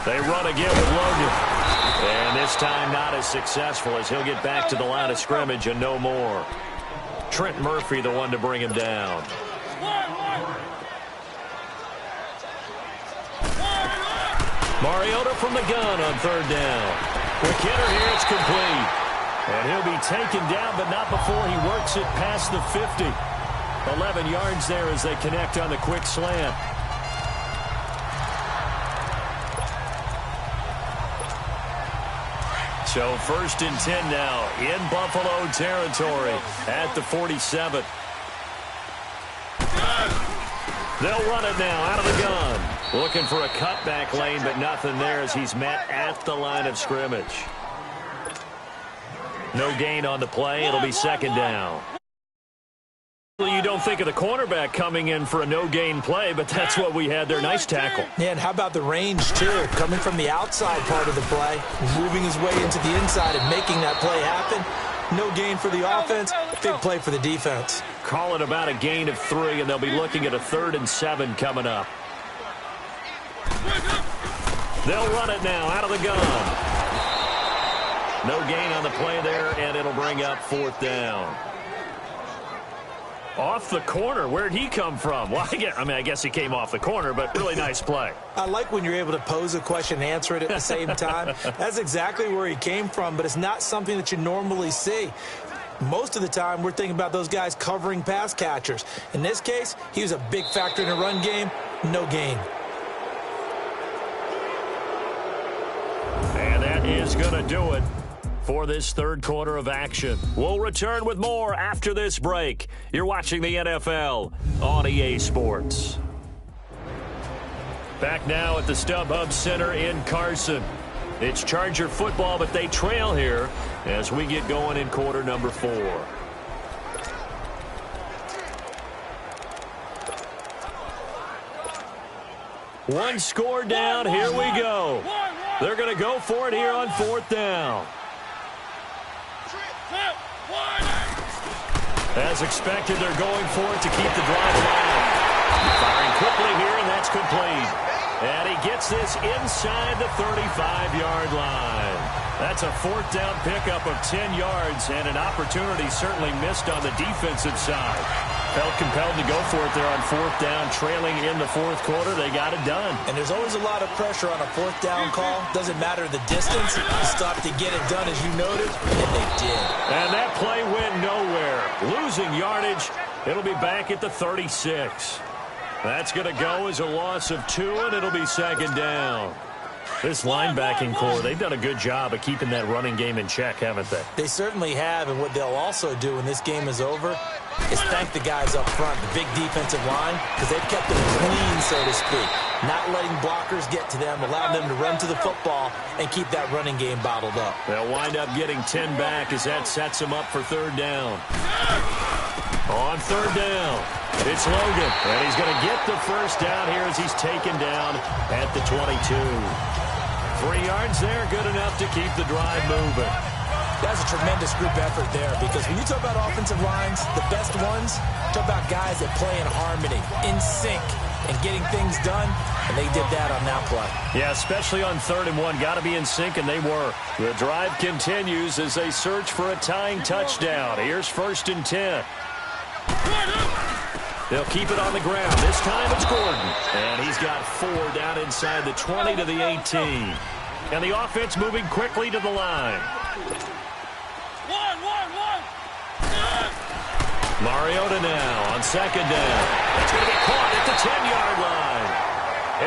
They run again with Logan. And this time not as successful as he'll get back to the line of scrimmage and no more. Trent Murphy the one to bring him down. Mariota from the gun on third down. Quick hitter here, it's complete. And he'll be taken down, but not before he works it past the 50. 11 yards there as they connect on the quick slant. So 1st and 10 now in Buffalo territory at the 47. They'll run it now out of the gun. Looking for a cutback lane, but nothing there as he's met at the line of scrimmage. No gain on the play. It'll be 2nd down. You don't think of the cornerback coming in for a no-gain play, but that's what we had there. Nice tackle. Yeah, and how about the range, too? Coming from the outside part of the play, moving his way into the inside and making that play happen. No gain for the offense, big play for the defense. Call it about a gain of 3, and they'll be looking at a 3rd and 7 coming up. They'll run it now out of the gun. No gain on the play there, and it'll bring up 4th down. Off the corner. Where'd he come from? Well, I guess he came off the corner, but really nice play. I like when you're able to pose a question and answer it at the same time. That's exactly where he came from, but it's not something that you normally see. Most of the time, we're thinking about those guys covering pass catchers. In this case, he was a big factor in the run game. No gain. And that is going to do it for this 3rd quarter of action. We'll return with more after this break. You're watching the NFL on EA Sports. Back now at the StubHub Center in Carson. It's Charger football, but they trail here as we get going in quarter number 4. One score down. Here we go. They're going to go for it here on 4th down. As expected, they're going for it to keep the drive alive. Firing quickly here, and that's complete. And he gets this inside the 35-yard line. That's a 4th down pickup of 10 yards, and an opportunity certainly missed on the defensive side. Felt compelled to go for it there on 4th down, trailing in the 4th quarter. They got it done. And there's always a lot of pressure on a 4th down call. Doesn't matter the distance. You stop to get it done, as you noted, and they did. And that play went nowhere. Losing yardage. It'll be back at the 36. That's going to go as a loss of 2, and it'll be 2nd down. This linebacking core, they've done a good job of keeping that running game in check, haven't they? They certainly have, and what they'll also do when this game is over is thank the guys up front, the big defensive line, because they've kept them clean, so to speak. Not letting blockers get to them, allowing them to run to the football and keep that running game bottled up. They'll wind up getting 10 back as that sets them up for 3rd down. On 3rd down, it's Logan, and he's going to get the 1st down here as he's taken down at the 22. 3 yards there, good enough to keep the drive moving. That's a tremendous group effort there, because when you talk about offensive lines, the best ones, talk about guys that play in harmony, in sync, and getting things done, and they did that on that play. Yeah, especially on 3rd and 1. Got to be in sync, and they were. The drive continues as they search for a tying touchdown. Here's 1st and 10. They'll keep it on the ground. This time it's Gordon. And he's got 4 down inside the 20 to the 18. And the offense moving quickly to the line. Mariota now on 2nd down. It's going to be caught at the 10-yard line.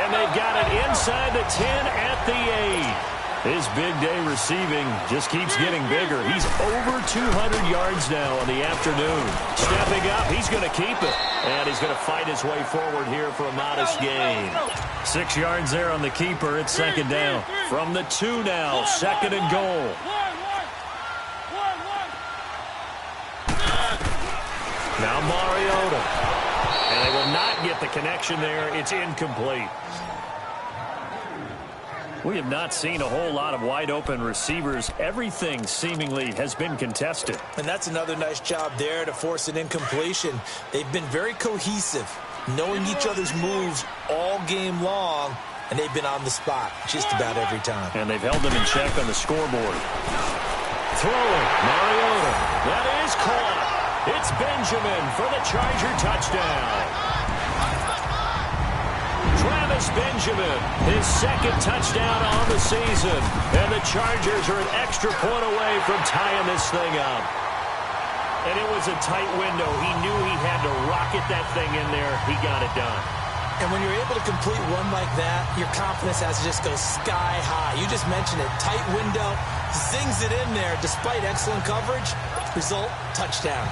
And they've got it inside the 10 at the 8. His big day receiving just keeps getting bigger. He's over 200 yards now on the afternoon. Stepping up, he's going to keep it. And he's going to fight his way forward here for a modest gain. 6 yards there on the keeper. It's 2nd down. From the 2 now, 2nd and goal. Now Mariota. And they will not get the connection there. It's incomplete. We have not seen a whole lot of wide-open receivers. Everything seemingly has been contested. And that's another nice job there to force an incompletion. They've been very cohesive, knowing each other's moves all game long, and they've been on the spot just about every time. And they've held them in check on the scoreboard. Throwing, Mariota. That is caught. It's Benjamin for the Charger touchdown. Travis Benjamin, his second touchdown on the season. And the Chargers are an extra point away from tying this thing up. And it was a tight window. He knew he had to rocket that thing in there. He got it done. And when you're able to complete one like that, your confidence has to just go sky high. You just mentioned it. Tight window, zings it in there despite excellent coverage. Result, touchdown.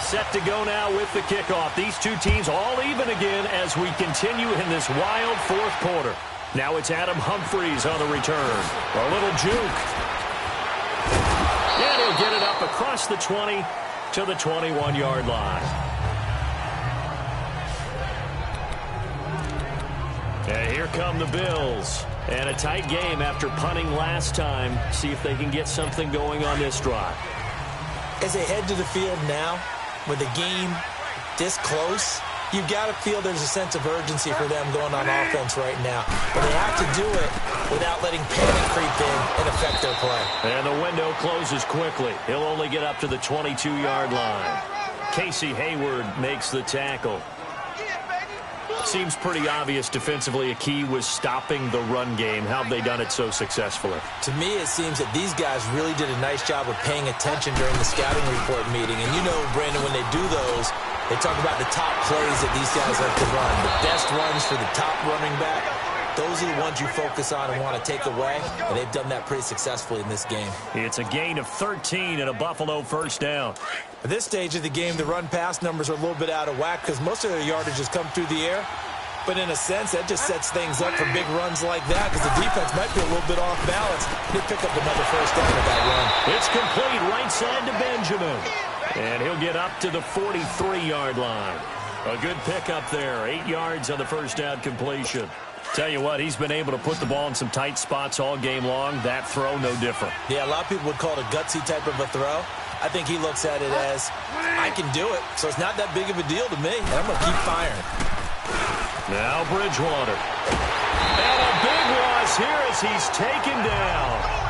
Set to go now with the kickoff. These two teams all even again as we continue in this wild fourth quarter. Now it's Adam Humphries on the return. A little juke. And he'll get it up across the 20 to the 21-yard line. And here come the Bills. And a tight game after punting last time. See if they can get something going on this drive. As they head to the field now, with a game this close, you've got to feel there's a sense of urgency for them going on offense right now. But they have to do it without letting panic creep in and affect their play. And the window closes quickly. He'll only get up to the 22-yard line. Casey Hayward makes the tackle. Seems pretty obvious defensively a key was stopping the run game. How have they done it so successfully? To me, it seems that these guys really did a nice job of paying attention during the scouting report meeting. And you know, Brandon, when they do those, they talk about the top plays that these guys like to run. The best runs for the top running back. Those are the ones you focus on and want to take away. And they've done that pretty successfully in this game. It's a gain of 13 and a Buffalo first down. At this stage of the game, the run-pass numbers are a little bit out of whack because most of their yardage has come through the air. But in a sense, that just sets things up for big runs like that because the defense might be a little bit off balance. They pick up another first down with that run. It's complete right side to Benjamin. And he'll get up to the 43-yard line. A good pickup there. 8 yards on the first down completion. Tell you what, he's been able to put the ball in some tight spots all game long. That throw, no different. Yeah, a lot of people would call it a gutsy type of a throw. I think he looks at it as, I can do it, so it's not that big of a deal to me, and I'm going to keep firing. Now Bridgewater. And a big loss here as he's taken down.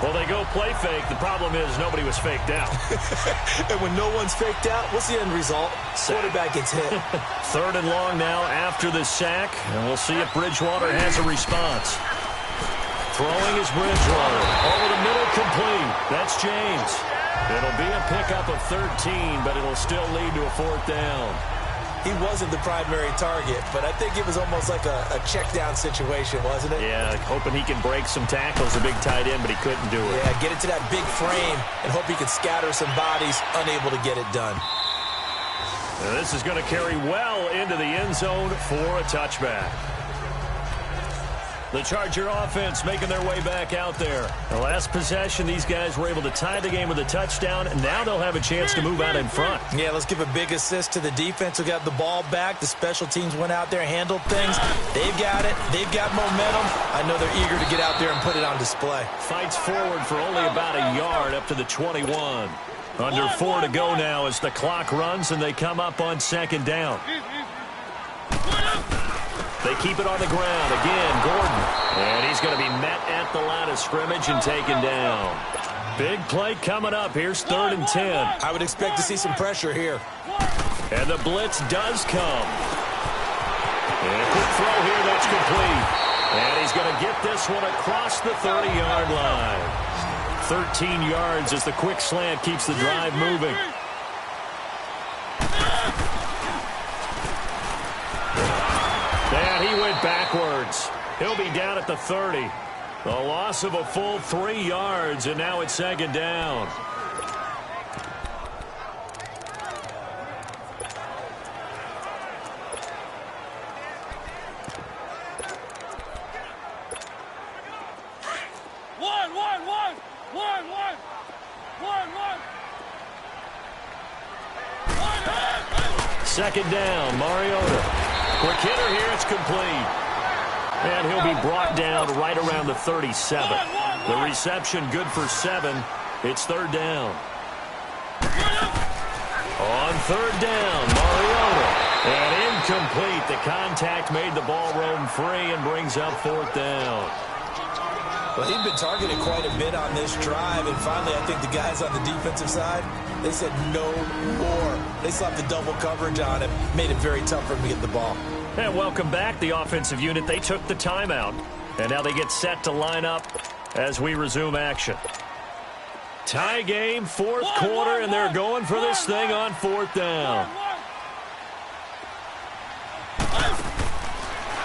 Well, they go play fake. The problem is nobody was faked out. And when no one's faked out, what's the end result? Quarterback gets hit. Third and long now after the sack, and we'll see if Bridgewater has a response. Throwing is Bridgewater. Over the middle, complete. That's James. It'll be a pickup of 13, but it'll still lead to a fourth down. He wasn't the primary target, but I think it was almost like a check down situation, wasn't it? Yeah, hoping he can break some tackles, a big tight end, but he couldn't do it. Yeah, get it to that big frame and hope he can scatter some bodies, unable to get it done. Now this is going to carry well into the end zone for a touchback. The Charger offense making their way back out there. The last possession, these guys were able to tie the game with a touchdown, and now they'll have a chance to move out in front. Yeah, let's give a big assist to the defense who got the ball back. The special teams went out there, handled things. They've got it. They've got momentum. I know they're eager to get out there and put it on display. Fights forward for only about a yard up to the 21. Under 4 to go now as the clock runs, and they come up on second down. They keep it on the ground. Again, Gordon. And he's going to be met at the line of scrimmage and taken down. Big play coming up. Here's 3rd and 10. I would expect to see some pressure here. And the blitz does come. And a quick throw here that's complete. And he's going to get this one across the 30-yard line. 13 yards as the quick slant keeps the drive moving. And he went backwards. He'll be down at the 30. A loss of a full 3 yards, and now it's second down. Second down, Mariota. Quick hitter here, it's complete. And he'll be brought down right around the 37. The reception good for 7. It's 3rd down. On third down, Mariota. And incomplete. The contact made the ball roam free and brings up fourth down. Well, he'd been targeted quite a bit on this drive, and finally I think the guys on the defensive side, they said no more. They slapped the double coverage on him, made it very tough for him to get the ball. And welcome back, the offensive unit. They took the timeout, and now they get set to line up as we resume action. Tie game, fourth quarter, and they're going for this thing on fourth down.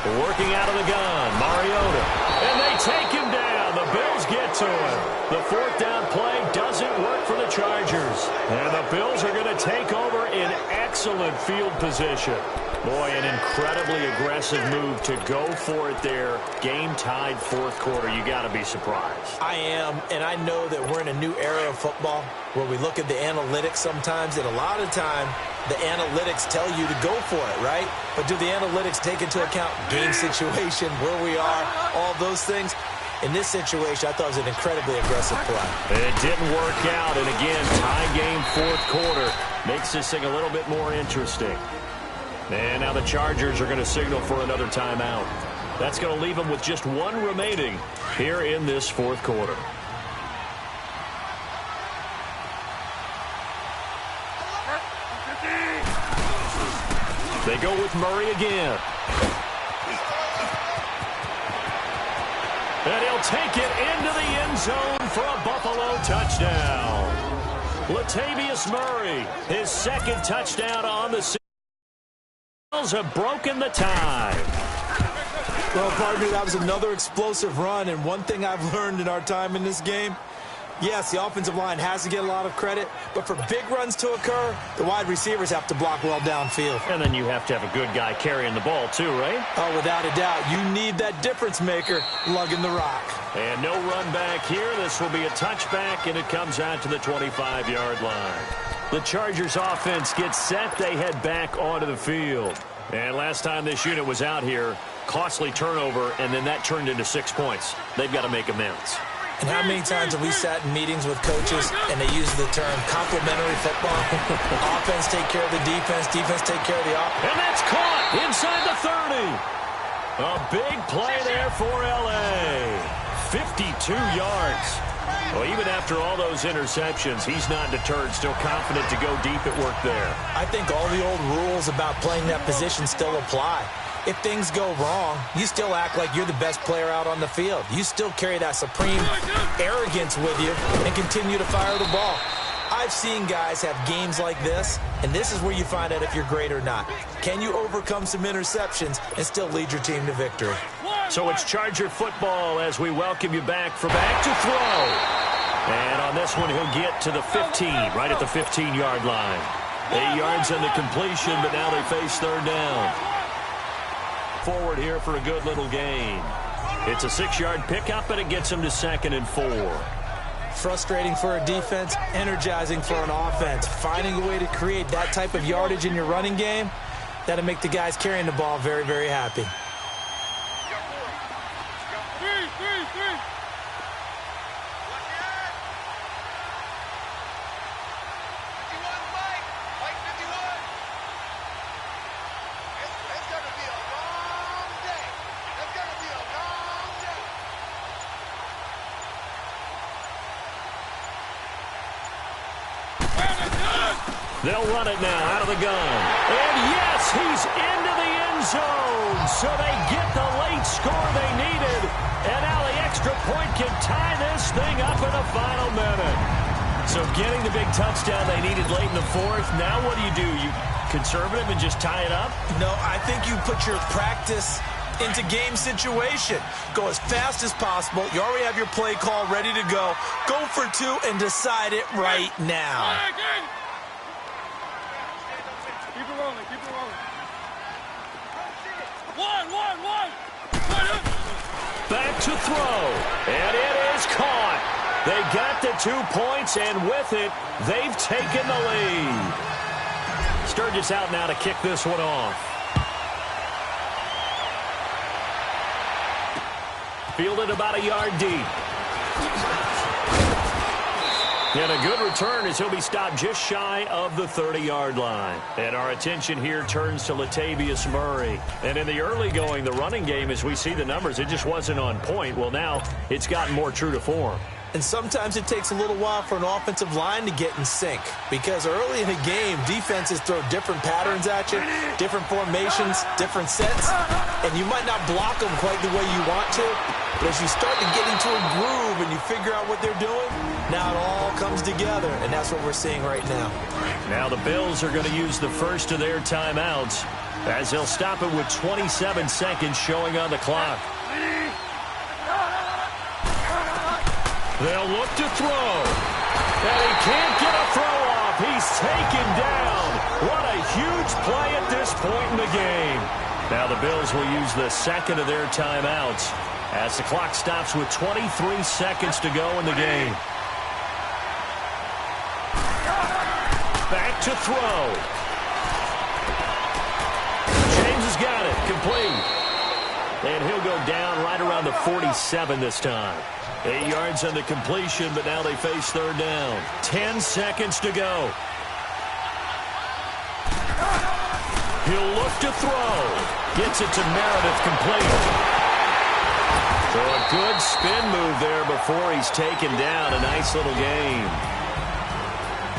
Working out of the gun, Mariota. And they take him down. The Bills get to him. The fourth down play doesn't work for the Chargers. And the Bills are going to take over in excellent field position. Boy, an incredibly aggressive move to go for it there. Game tied fourth quarter. You got to be surprised. I am, and I know that we're in a new era of football where we look at the analytics sometimes, and a lot of time the analytics tell you to go for it, right? But do the analytics take into account game situation, where we are, all those things? In this situation, I thought it was an incredibly aggressive play. It didn't work out, and again, tie game fourth quarter makes this thing a little bit more interesting. And now the Chargers are going to signal for another timeout. That's going to leave them with just one remaining here in this fourth quarter. They go with Murray again. And he'll take it into the end zone for a Buffalo touchdown. Latavius Murray, his second touchdown on the season. Have broken the tie. Well, partner, that was another explosive run, and one thing I've learned in our time in this game, yes, the offensive line has to get a lot of credit, but for big runs to occur, the wide receivers have to block well downfield. And then you have to have a good guy carrying the ball too, right? Oh, without a doubt. You need that difference maker lugging the rock. And no run back here. This will be a touchback, and it comes out to the 25-yard line. The Chargers offense gets set. They head back onto the field. And last time this unit was out here, costly turnover, and then that turned into 6 points. They've got to make amends. And how many times have we sat in meetings with coaches and they use the term complementary football? Offense take care of the defense, defense take care of the offense. And that's caught inside the 30. A big play there for L.A. 52 yards. Well, even after all those interceptions, he's not deterred, still confident to go deep at work there. I think all the old rules about playing that position still apply. If things go wrong, you still act like you're the best player out on the field. You still carry that supreme arrogance with you and continue to fire the ball. I've seen guys have games like this, and this is where you find out if you're great or not. Can you overcome some interceptions and still lead your team to victory? So it's Charger football as we welcome you back for back to throw. And on this one, he'll get to the 15, right at the 15-yard line. 8 yards on the completion, but now they face third down. Forward here for a good little gain. It's a 6-yard pickup, and it gets him to 2nd and 4. Frustrating for a defense, energizing for an offense. Finding a way to create that type of yardage in your running game, that'll make the guys carrying the ball very, very happy. They'll run it now out of the gun. And yes, he's into the end zone. So they get the late score they needed. And now the extra point can tie this thing up in the final minute. So getting the big touchdown they needed late in the fourth. Now what do? You conservative and just tie it up? No, I think you put your practice into game situation. Go as fast as possible. You already have your play call ready to go. Go for 2 and decide it right now. Keep it rolling, keep it rolling. One. Back to throw. And it is caught. They got the 2 points, and with it, they've taken the lead. Sturgis out now to kick this one off. Fielded about a yard deep. And a good return as he'll be stopped just shy of the 30-yard line. And our attention here turns to Latavius Murray. And in the early going, the running game, as we see the numbers, it just wasn't on point. Well, now it's gotten more true to form. And sometimes it takes a little while for an offensive line to get in sync, because early in the game, defenses throw different patterns at you, different formations, different sets, and you might not block them quite the way you want to, but as you start to get into a groove and you figure out what they're doing, now it all comes together, and that's what we're seeing right now. Now the Bills are going to use the first of their timeouts as they'll stop it with 27 seconds showing on the clock. They'll look to throw. And he can't get a throw off. He's taken down. What a huge play at this point in the game. Now the Bills will use the second of their timeouts as the clock stops with 23 seconds to go in the game. Back to throw. James has got it. Complete. And he'll go down right around the 47 this time. 8 yards on the completion, but now they face third down. 10 seconds to go. He'll look to throw. Gets it to Meredith, complete. So a good spin move there before he's taken down. A nice little game.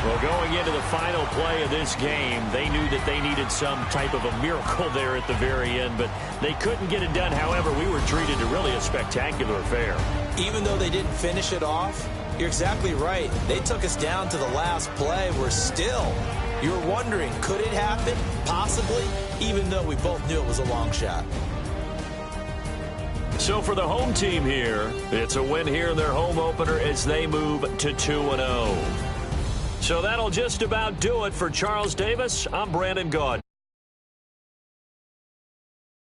Well, going into the final play of this game, they knew that they needed some type of a miracle there at the very end, but they couldn't get it done. However, we were treated to really a spectacular affair. Even though they didn't finish it off, you're exactly right. They took us down to the last play. We're still, you're wondering, could it happen? Possibly, even though we both knew it was a long shot. So for the home team here, it's a win here in their home opener as they move to 2-0. So that'll just about do it for Charles Davis. I'm Brandon Gaud.